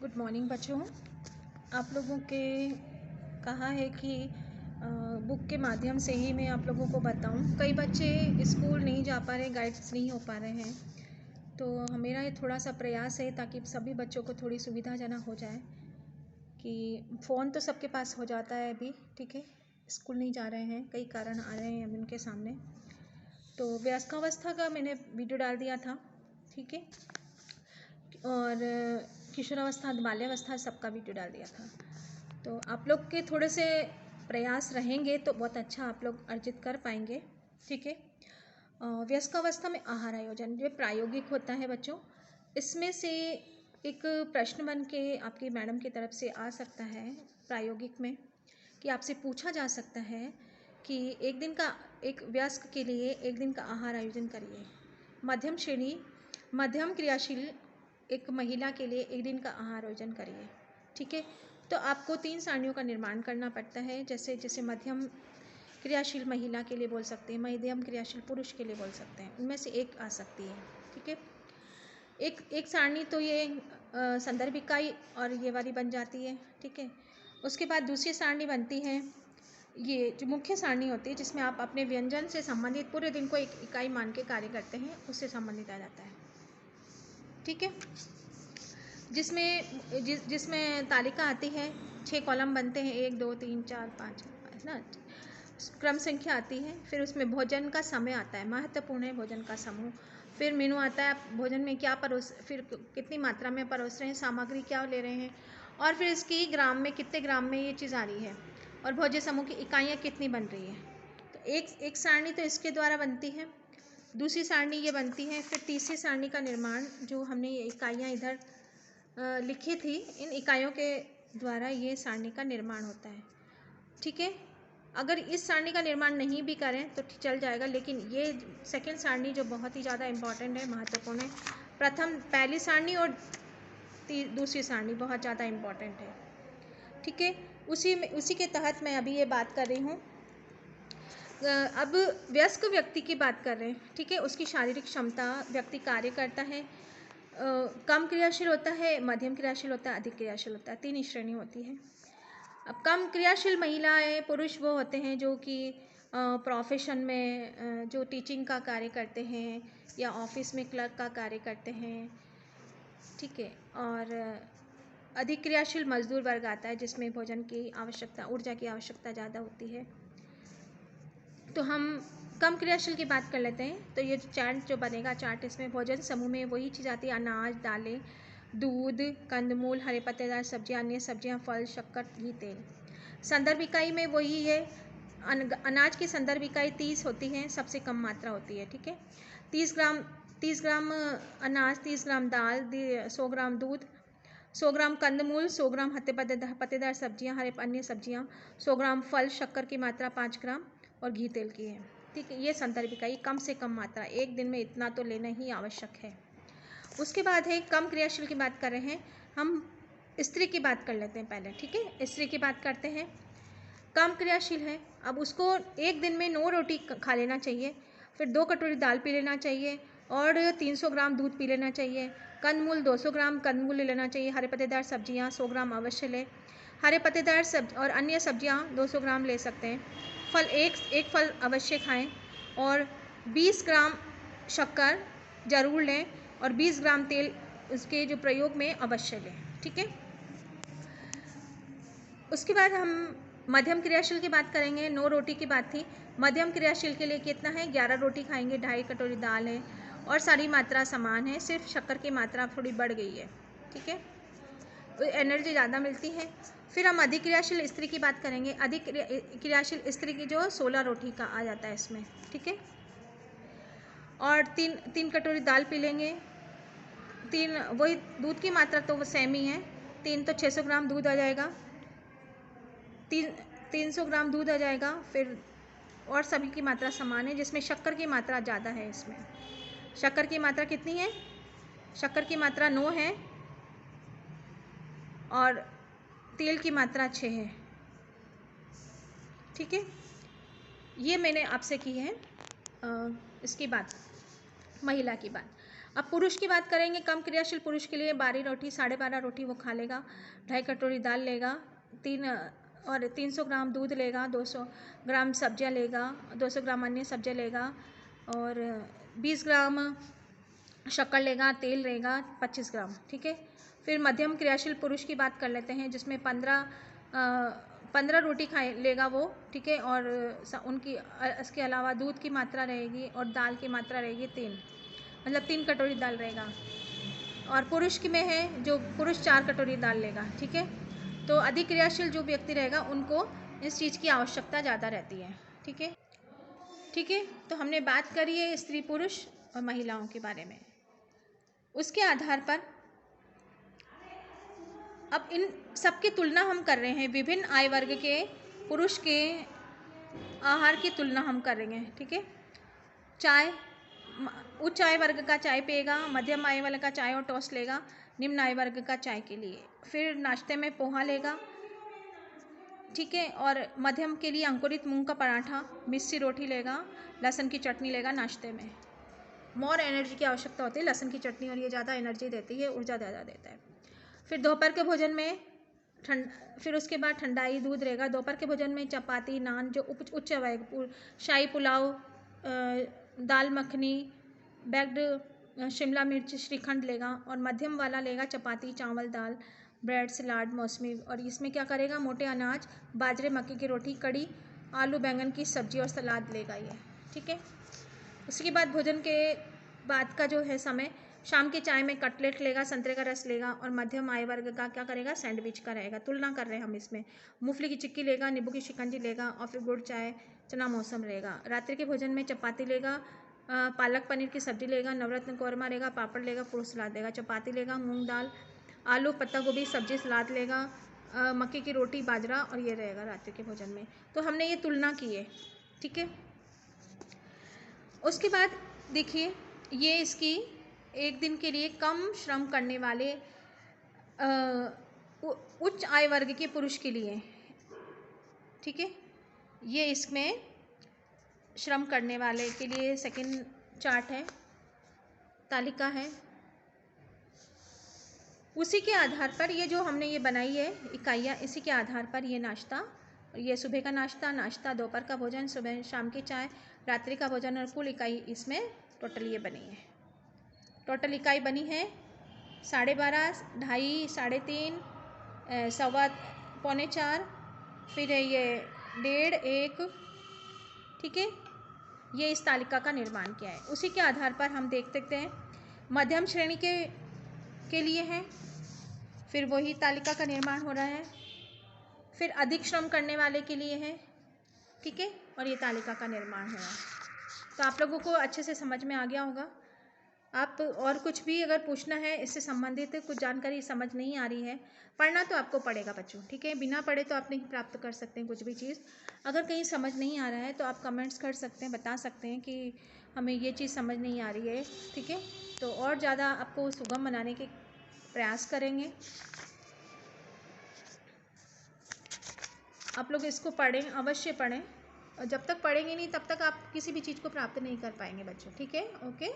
Good morning बच्चों। आप लोगों के कहा है कि बुक के माध्यम से ही मैं आप लोगों को बताऊं। कई बच्चे स्कूल नहीं जा पा रहे, गाइड्स नहीं हो पा रहे हैं, तो मेरा ये थोड़ा सा प्रयास है ताकि सभी बच्चों को थोड़ी सुविधाजनक हो जाए कि फ़ोन तो सबके पास हो जाता है अभी, ठीक है। स्कूल नहीं जा रहे हैं, कई कारण आ रहे हैं अब उनके सामने। तो वयस्कावस्था का मैंने वीडियो डाल दिया था, ठीक है, और किशोरावस्था बाल्यावस्था सबका वीडियो डाल दिया था। तो आप लोग के थोड़े से प्रयास रहेंगे तो बहुत अच्छा आप लोग अर्जित कर पाएंगे, ठीक है। वयस्कावस्था में आहार आयोजन ये प्रायोगिक होता है बच्चों। इसमें से एक प्रश्न बन के आपकी मैडम की तरफ से आ सकता है प्रायोगिक में, कि आपसे पूछा जा सकता है कि एक वयस्क के लिए एक दिन का आहार आयोजन करिए। मध्यम श्रेणी मध्यम क्रियाशील एक महिला के लिए एक दिन का आहार आयोजन करिए, ठीक है। तो आपको 3 सारणियों का निर्माण करना पड़ता है। जैसे मध्यम क्रियाशील महिला के लिए बोल सकते हैं, मध्यम क्रियाशील पुरुष के लिए बोल सकते हैं, उनमें से एक आ सकती है, ठीक है। एक सारणी तो ये संदर्भ इकाई और ये वाली बन जाती है, ठीक है। उसके बाद दूसरी सारणी बनती है, ये जो मुख्य सारणी होती है जिसमें आप अपने व्यंजन से संबंधित पूरे दिन को एक इकाई मान के कार्य करते हैं, उससे संबंधित आ जाता है, ठीक है। जिसमें तालिका आती है, 6 कॉलम बनते हैं, 1 2 3 4 5 है ना, क्रम संख्या आती है। फिर उसमें भोजन का समय आता है, महत्वपूर्ण है भोजन का समूह। फिर मेनू आता है, भोजन में क्या फिर कितनी मात्रा में परोस रहे हैं, सामग्री क्या ले रहे हैं, और फिर इसकी ग्राम में कितने ग्राम में ये चीज़ आ रही है, और भोज्य समूह की इकाइयाँ कितनी बन रही है। तो एक सारणी तो इसके द्वारा बनती है, दूसरी सारणी ये बनती है। फिर तीसरी सारणी का निर्माण, जो हमने ये इकाइयाँ इधर लिखी थी, इन इकाइयों के द्वारा ये सारणी का निर्माण होता है, ठीक है। अगर इस सारणी का निर्माण नहीं भी करें तो चल जाएगा, लेकिन ये सेकंड सारणी जो बहुत ही ज़्यादा इम्पॉर्टेंट है, महत्वपूर्ण है। पहली सारणी और दूसरी सारणी बहुत ज़्यादा इम्पॉर्टेंट है, ठीक है। उसी के तहत मैं अभी ये बात कर रही हूँ। अब वयस्क व्यक्ति की बात कर रहे हैं, ठीक है। उसकी शारीरिक क्षमता, व्यक्ति कार्य करता है, कम क्रियाशील होता है, मध्यम क्रियाशील होता है, अधिक क्रियाशील होता है, 3 श्रेणी होती है। अब कम क्रियाशील महिलाएं पुरुष वो होते हैं जो कि प्रोफेशन में जो टीचिंग का कार्य करते हैं या ऑफिस में क्लर्क का कार्य करते हैं, ठीक है। और अधिक क्रियाशील मजदूर वर्ग आता है जिसमें भोजन की आवश्यकता, ऊर्जा की आवश्यकता ज़्यादा होती है। तो हम कम क्रियाशील की बात कर लेते हैं। तो ये चार्ट जो बनेगा, चार्ट, इसमें भोजन समूह में वही चीज़ आती है, अनाज, दालें, दूध, कंदमूल, हरे पत्तेदार सब्जियां, अन्य सब्जियां, फल, शक्कर, घी, तेल। संदर्भ इकाई में वही है, अनाज की संदर्भ इकाई 30 होती है, सबसे कम मात्रा होती है, ठीक है। 30 ग्राम अनाज, 30 ग्राम दाल, 100 ग्राम दूध, 100 ग्राम कंदमूल, 100 ग्राम पत्तेदार सब्जियां, हरे अन्य सब्जियां, 100 ग्राम फल, शक्कर की मात्रा 5 ग्राम और घी तेल की है, ठीक है। ये संदर्भ इकाई कम से कम मात्रा, एक दिन में इतना तो लेना ही आवश्यक है। उसके बाद है कम क्रियाशील की बात कर रहे हैं हम, स्त्री की बात कर लेते हैं पहले, ठीक है। स्त्री की बात करते हैं, कम क्रियाशील है। अब उसको एक दिन में 9 रोटी खा लेना चाहिए, फिर 2 कटोरी दाल पी लेना चाहिए, और 300 ग्राम दूध पी लेना चाहिए। कंदमूल 200 ग्राम कंदमूल ले लेना चाहिए। हरे पत्तेदार सब्जियां 100 ग्राम अवश्य लें। हरे पत्तेदार और अन्य सब्जियां 200 ग्राम ले सकते हैं। फल एक फल अवश्य खाएं, और 20 ग्राम शक्कर ज़रूर लें, और 20 ग्राम तेल उसके जो प्रयोग में अवश्य लें, ठीक है। उसके बाद हम मध्यम क्रियाशील की बात करेंगे। 9 रोटी की बात थी, मध्यम क्रियाशील के लिए कितना है, 11 रोटी खाएंगे, 2.5 कटोरी दाल है, और सारी मात्रा समान है, सिर्फ शक्कर की मात्रा थोड़ी बढ़ गई है, ठीक है। तो एनर्जी ज़्यादा मिलती है। फिर हम अधिक क्रियाशील स्त्री की बात करेंगे। अधिक क्रियाशील स्त्री की जो 16 रोटी का आ जाता है इसमें, ठीक है। और 3 कटोरी दाल पी लेंगे। वही दूध की मात्रा तो सेम ही है, 3 तो 600 ग्राम दूध आ जाएगा, 300 ग्राम दूध आ जाएगा। फिर और सभी की मात्रा समान है, जिसमें शक्कर की मात्रा ज़्यादा है। इसमें शक्कर की मात्रा कितनी है, शक्कर की मात्रा 9 है, और तेल की मात्रा 6 है, ठीक है। ये मैंने आपसे की है इसकी बात, महिला की बात। अब पुरुष की बात करेंगे, कम क्रियाशील पुरुष के लिए 12 रोटी 12.5 रोटी वो खा लेगा, 2.5 कटोरी दाल लेगा, 300 ग्राम दूध लेगा, 200 ग्राम सब्जियां लेगा, 200 ग्राम अन्य सब्जियां लेगा, और 20 ग्राम शक्कर लेगा, तेल लेगा 25 ग्राम। ठीक है। फिर मध्यम क्रियाशील पुरुष की बात कर लेते हैं, जिसमें 15 रोटी खाए लेगा वो। ठीक है। और उनकी इसके अलावा दूध की मात्रा रहेगी और दाल की मात्रा रहेगी 3, मतलब 3 कटोरी दाल रहेगा। और पुरुष की में है जो पुरुष 4 कटोरी दाल लेगा। ठीक है। तो अधिक क्रियाशील जो व्यक्ति रहेगा उनको इस चीज़ की आवश्यकता ज़्यादा रहती है। ठीक है। ठीक है। तो हमने बात करी है स्त्री पुरुष और महिलाओं के बारे में। उसके आधार पर अब इन सब की तुलना हम कर रहे हैं, विभिन्न आय वर्ग के पुरुष के आहार की तुलना हम करेंगे। ठीक है। चाय, उच्च आय वर्ग का चाय पिएगा, मध्यम आय वाले का चाय और टोस्ट लेगा, निम्न आय वर्ग का चाय के लिए। फिर नाश्ते में पोहा लेगा। ठीक है। और मध्यम के लिए अंकुरित मूंग का पराठा, मिस्सी रोटी लेगा, लहसुन की चटनी लेगा नाश्ते में। मोर एनर्जी की आवश्यकता होती है लहसुन की चटनी, और ये ज़्यादा एनर्जी देती है, ऊर्जा ज़्यादा देता है। फिर दोपहर के भोजन में फिर उसके बाद ठंडाई दूध रहेगा। दोपहर के भोजन में चपाती, नान जो उच्च आय, शाही पुलाव, दाल मखनी, बैग्ड शिमला मिर्च, श्रीखंड लेगा। और मध्यम वाला लेगा चपाती, चावल, दाल, ब्रेड, सलाद, मौसमी। और इसमें क्या करेगा, मोटे अनाज, बाजरे, मक्के की रोटी, कड़ी, आलू बैंगन की सब्जी और सलाद लेगा ये। ठीक है। उसके बाद भोजन के बाद का जो है समय, शाम के चाय में कटलेट लेगा, संतरे का रस लेगा। और मध्यम आय वर्ग का क्या करेगा, सैंडविच का रहेगा। तुलना कर रहे हैं हम इसमें, मूंगफली की चिक्की लेगा, नींबू की शिकंजी लेगा, और फिर गुड़ चाय, चना मौसम रहेगा। रात्रि के भोजन में चपाती लेगा, पालक पनीर की सब्जी लेगा, नवरत्न कौरमा लेगा, पापड़ लेगा, फ्रूट सलाद लेगा। चपाती लेगा, मूंग दाल, आलू, पत्ता गोभी सब्जी सलाद लेगा, मक्के की रोटी, बाजरा, और ये रहेगा रात्रि के भोजन में। तो हमने ये तुलना की है। ठीक है। उसके बाद देखिए, ये इसकी एक दिन के लिए कम श्रम करने वाले उच्च आय वर्ग के पुरुष के लिए। ठीक है। ये इसमें श्रम करने वाले के लिए सेकंड चार्ट है, तालिका है। उसी के आधार पर ये जो हमने ये बनाई है इकाइयाँ, इसी के आधार पर ये नाश्ता, ये सुबह का नाश्ता, दोपहर का भोजन, सुबह शाम की चाय, रात्रि का भोजन, और कुल इकाई इसमें टोटल ये बनी है। टोटल इकाई बनी है 12.5, 2.5, 3.5, सवा पौने 4, फिर ये 1.5, 1। ठीक है। ये इस तालिका का निर्माण किया है। उसी के आधार पर हम देख सकते हैं मध्यम श्रेणी के लिए है, फिर वही तालिका का निर्माण हो रहा है। फिर अधिक श्रम करने वाले के लिए है। ठीक है। और ये तालिका का निर्माण हो रहा है। तो आप लोगों को अच्छे से समझ में आ गया होगा। आप और कुछ भी अगर पूछना है इससे संबंधित, कुछ जानकारी समझ नहीं आ रही है, पढ़ना तो आपको पड़ेगा बच्चों। ठीक है। बिना पढ़े तो आप नहीं प्राप्त कर सकते हैं कुछ भी चीज़। अगर कहीं समझ नहीं आ रहा है तो आप कमेंट्स कर सकते हैं, बता सकते हैं कि हमें ये चीज़ समझ नहीं आ रही है। ठीक है। तो और ज़्यादा आपको सुगम बनाने के प्रयास करेंगे। आप लोग इसको पढ़ें, अवश्य पढ़ें, और जब तक पढ़ेंगे नहीं तब तक आप किसी भी चीज़ को प्राप्त नहीं कर पाएंगे बच्चों। ठीक है। ओके।